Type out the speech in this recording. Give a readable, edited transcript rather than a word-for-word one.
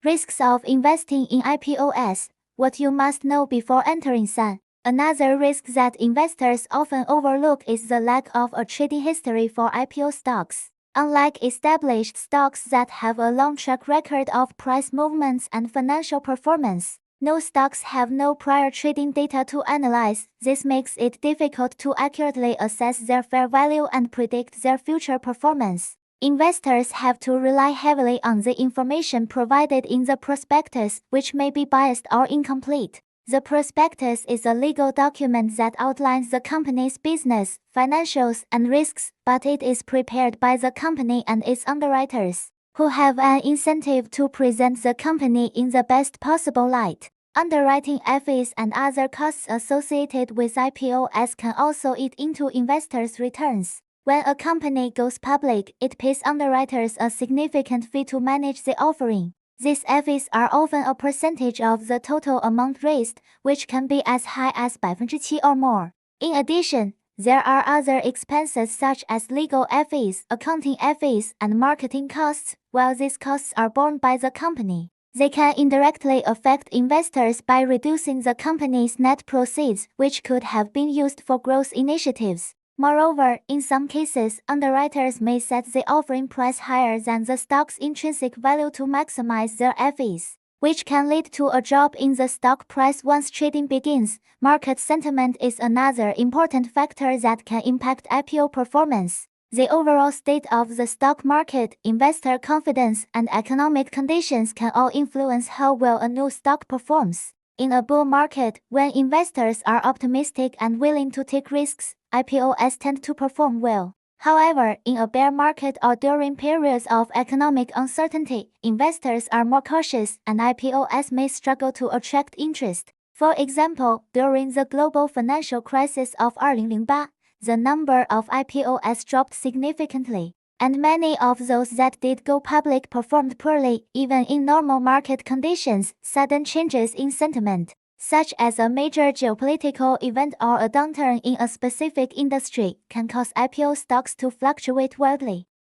Risks of investing in IPOs. What you must know before entering SAN. Another risk that investors often overlook is the lack of a trading history for IPO stocks. Unlike established stocks that have a long track record of price movements and financial performance, no stocks have no prior trading data to analyze. This makes it difficult to accurately assess their fair value and predict their future performance. Investors have to rely heavily on the information provided in the prospectus, which may be biased or incomplete. The prospectus is a legal document that outlines the company's business, financials, and risks, but it is prepared by the company and its underwriters, who have an incentive to present the company in the best possible light. Underwriting fees and other costs associated with IPOs can also eat into investors' returns. When a company goes public, it pays underwriters a significant fee to manage the offering. These fees are often a percentage of the total amount raised, which can be as high as 7% or more. In addition, there are other expenses such as legal fees, accounting fees, and marketing costs. While these costs are borne by the company, they can indirectly affect investors by reducing the company's net proceeds, which could have been used for growth initiatives. Moreover, in some cases, underwriters may set the offering price higher than the stock's intrinsic value to maximize their fees, which can lead to a drop in the stock price once trading begins. Market sentiment is another important factor that can impact IPO performance. The overall state of the stock market, investor confidence, and economic conditions can all influence how well a new stock performs. In a bull market, when investors are optimistic and willing to take risks, IPOs tend to perform well. However, in a bear market or during periods of economic uncertainty, investors are more cautious and IPOs may struggle to attract interest. For example, during the global financial crisis of 2008, the number of IPOs dropped significantly, and many of those that did go public performed poorly. Even in normal market conditions, sudden changes in sentiment, such as a major geopolitical event or a downturn in a specific industry, can cause IPO stocks to fluctuate wildly.